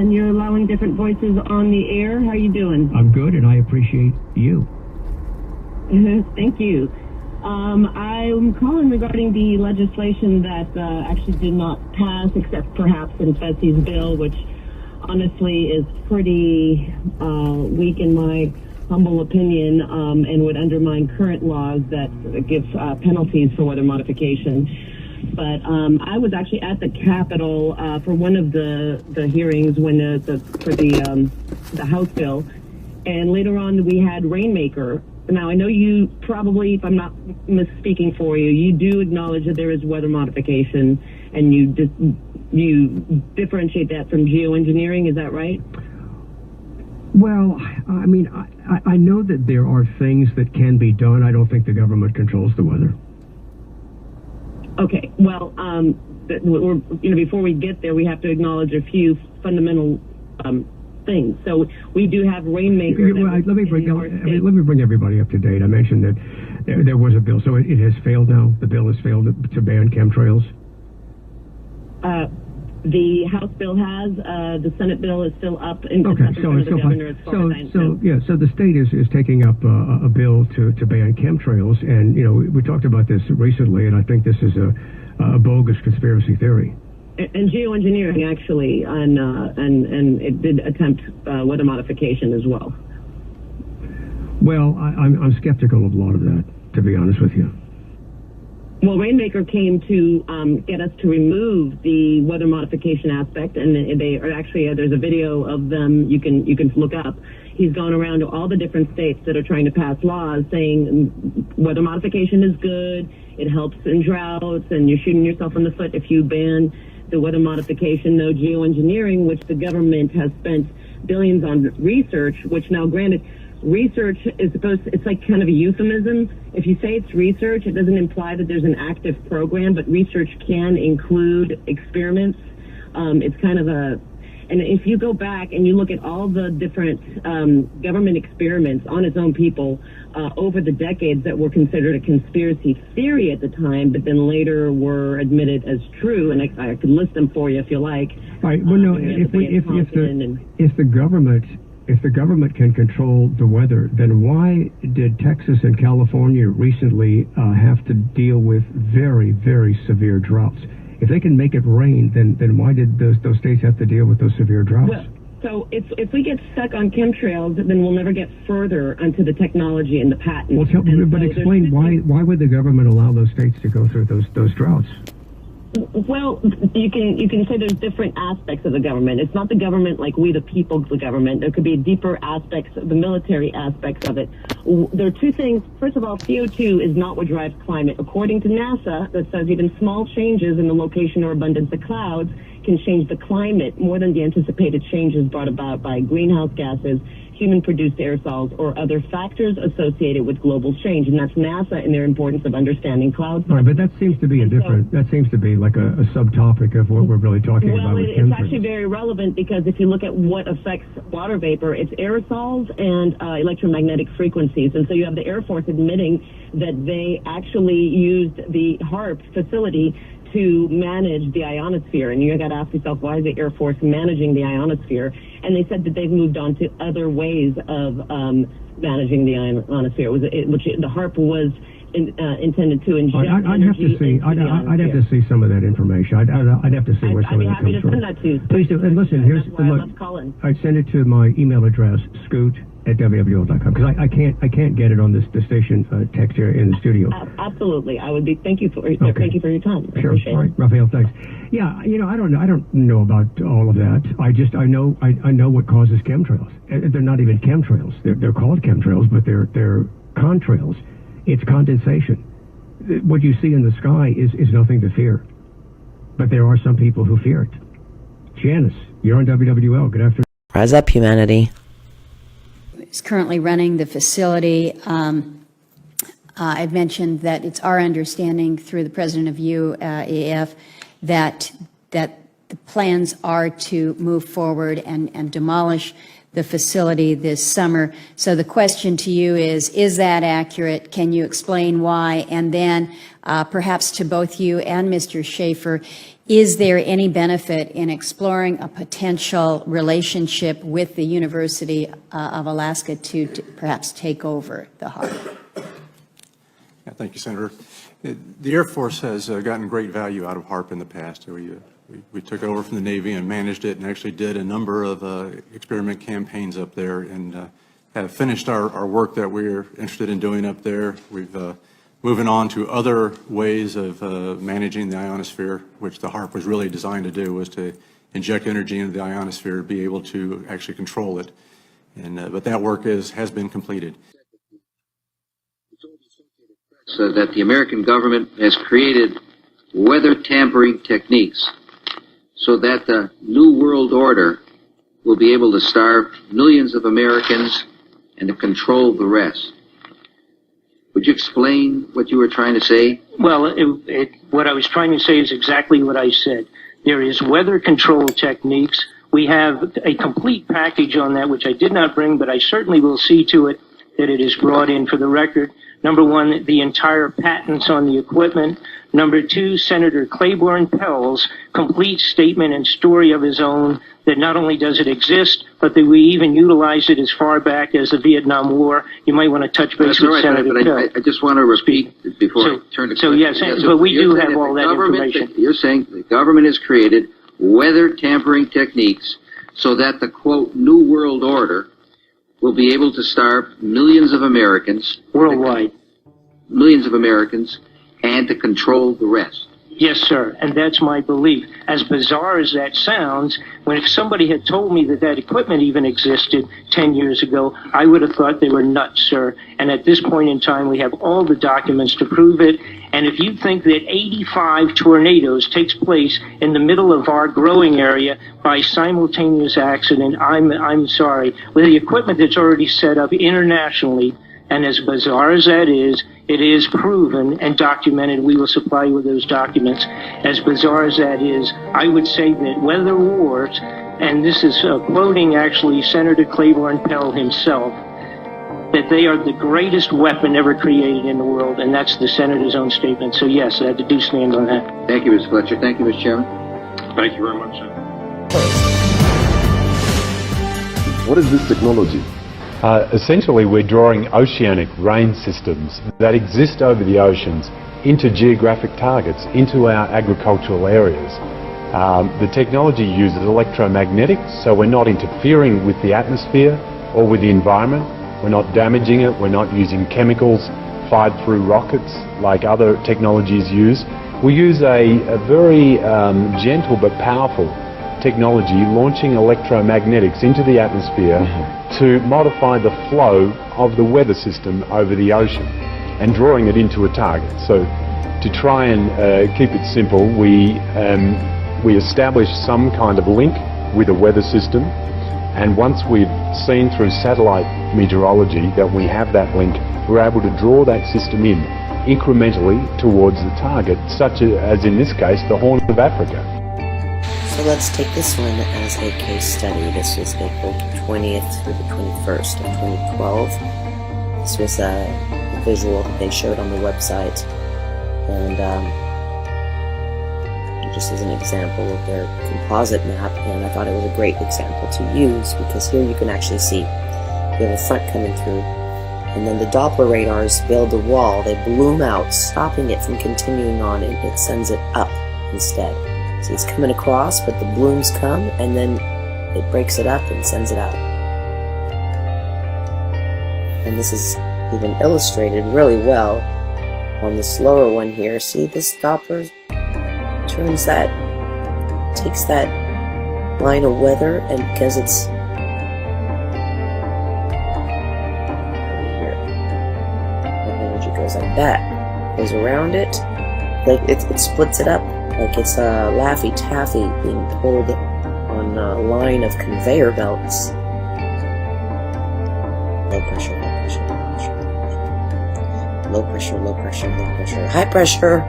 and you're allowing different voices on the air. How are you doing? I'm good, and I appreciate you. Thank you. I'm calling regarding the legislation that actually did not pass, except perhaps in Fessie's bill, which honestly is pretty weak in my humble opinion, and would undermine current laws that give penalties for weather modification. But I was actually at the Capitol for one of the hearings when for the House bill, and later on we had Rainmaker. Now, I know you probably, if I'm not misspeaking for you, you do acknowledge that there is weather modification, and you differentiate that from geoengineering. Is that right? Well, I mean, I know that there are things that can be done. I don't think the government controls the weather. Okay. Well, before we get there, we have to acknowledge a few fundamental things. So we do have Rainmaker. Let me bring everybody up to date. I mentioned that there was a bill, so it has failed now. The bill has failed to ban chemtrails. The House bill has. The Senate bill is still up in the governor. So the state is taking up a bill to ban chemtrails, and we talked about this recently, and I think this is a bogus conspiracy theory. And geoengineering, actually, and it did attempt weather modification as well. Well, I'm skeptical of a lot of that, to be honest with you. Well, Rainmaker came to get us to remove the weather modification aspect, and they are actually there's a video of them you can look up. He's gone around to all the different states that are trying to pass laws saying weather modification is good, it helps in droughts, and you're shooting yourself in the foot if you ban the weather modification. No geoengineering, which the government has spent billions on research, which now granted, research is it's like kind of a euphemism. If you say it's research, it doesn't imply that there's an active program, but research can include experiments. It's kind of and if you go back and you look at all the different government experiments on its own people over the decades that were considered a conspiracy theory at the time, but then later were admitted as true, and I could list them for you if you like. All right. Well, no, if the government can control the weather, then why did Texas and California recently have to deal with very, very severe droughts? If they can make it rain, then why did those states have to deal with those severe droughts? Well, so if we get stuck on chemtrails, then we'll never get further onto the technology and the patents. Well, explain why would the government allow those states to go through those droughts? Well, you can say there's different aspects of the government. It's not the government like we, the people, the government. There could be deeper aspects, the military aspects of it. There are two things. First of all, CO2 is not what drives climate. According to NASA, that says even small changes in the location or abundance of clouds can change the climate more than the anticipated changes brought about by greenhouse gases, human-produced aerosols, or other factors associated with global change. And that's NASA and their importance of understanding clouds. All right, but that seems to be that seems to be like a subtopic of what we're really talking about. Well, it's actually very relevant because if you look at what affects water vapor, it's aerosols and electromagnetic frequencies. And so you have the Air Force admitting that they actually used the HARP facility to manage the ionosphere. And you got to ask yourself, why is the Air Force managing the ionosphere? And they said that they've moved on to other ways of managing the ionosphere, which the HARP was intended to inject energy. I'd have to see some of that information. I'd have to see where some of that comes from. I'd be happy to send that to you. Please do. And listen, here's I love Callin. I send it to my email address, scoot@wwl.com, because I can't get it on the station text here in the studio. Absolutely, I would be. Thank you for your time. Sure. All right, Raphael. Thanks. Yeah, I don't know about all of that. I know what causes chemtrails. They're not even chemtrails. They're called chemtrails, but they're contrails. It's condensation. What you see in the sky is nothing to fear, but there are some people who fear it. Janice, you're on WWL. Good afternoon. Rise up, humanity. Is currently running the facility. I've mentioned that it's our understanding through the president of UAF that the plans are to move forward and demolish the facility this summer. So the question to you is that accurate? Can you explain why? And then perhaps to both you and Mr. Schaefer, is there any benefit in exploring a potential relationship with the University of Alaska to perhaps take over the HARP? Yeah, thank you, Senator. The Air Force has gotten great value out of HARP in the past. We took over from the Navy and managed it and actually did a number of experiment campaigns up there and have finished our work that we're interested in doing up there. We've moving on to other ways of managing the ionosphere, which the HARP was really designed to do, was to inject energy into the ionosphere, be able to actually control it. And but that work has been completed. So that the American government has created weather tampering techniques so that the New World Order will be able to starve millions of Americans and to control the rest. Would you explain what you were trying to say? Well, what I was trying to say is exactly what I said. There is weather control techniques. We have a complete package on that, which I did not bring, but I certainly will see to it that it is brought in for the record. Number one, the entire patents on the equipment. Number two, Senator Claiborne Pell's complete statement and story of his own that not only does it exist, but that we even utilize it as far back as the Vietnam War. You might want to touch base with Senator Pell. I just want to repeat before I turn to so yes, but we do have all that information. You're saying the government has created weather tampering techniques so that the, quote, New World Order will be able to starve millions of Americans. Worldwide. Millions of Americans, and to control the rest. Yes, sir, and that's my belief. As bizarre as that sounds, if somebody had told me that that equipment even existed 10 years ago, I would have thought they were nuts, sir. And at this point in time, we have all the documents to prove it. And if you think that 85 tornadoes takes place in the middle of our growing area by simultaneous accident, I'm sorry. With the equipment that's already set up internationally, and as bizarre as that is, it is proven and documented. We will supply you with those documents. As bizarre as that is, I would say that weather wars, and this is quoting actually Senator Claiborne Pell himself, that they are the greatest weapon ever created in the world, and that's the Senator's own statement. So yes, I do stand on that. Thank you, Mr. Fletcher. Thank you, Mr. Chairman. Thank you very much, sir. What is this technology? Essentially, we're drawing oceanic rain systems that exist over the oceans into geographic targets, into our agricultural areas. The technology uses electromagnetics, so we're not interfering with the atmosphere or with the environment. We're not damaging it. We're not using chemicals fired through rockets like other technologies use. We use a very gentle but powerful technology, launching electromagnetics into the atmosphere to modify the flow of the weather system over the ocean and drawing it into a target. So to try and keep it simple, we establish some kind of link with a weather system, and once we've seen through satellite meteorology that we have that link, we're able to draw that system in incrementally towards the target, such as in this case the Horn of Africa. So let's take this one as a case study. This was April 20th through the 21st of 2012. This was a visual that they showed on the website, and just as an example of their composite map, and I thought it was a great example to use because here you can actually see you have a front coming through, and then the Doppler radars build a wall. They bloom out, stopping it from continuing on, and it sends it up instead. So it's coming across, but the blooms come, and then it breaks it up and sends it out. And this is even illustrated really well on the slower one here. See, this Doppler turns that, takes that line of weather, and because it's here, and the energy goes like that, goes around it, like it splits it up. Like it's a Laffy Taffy being pulled on a line of conveyor belts. Low pressure, low pressure, low pressure, low pressure, low pressure, low pressure, high pressure.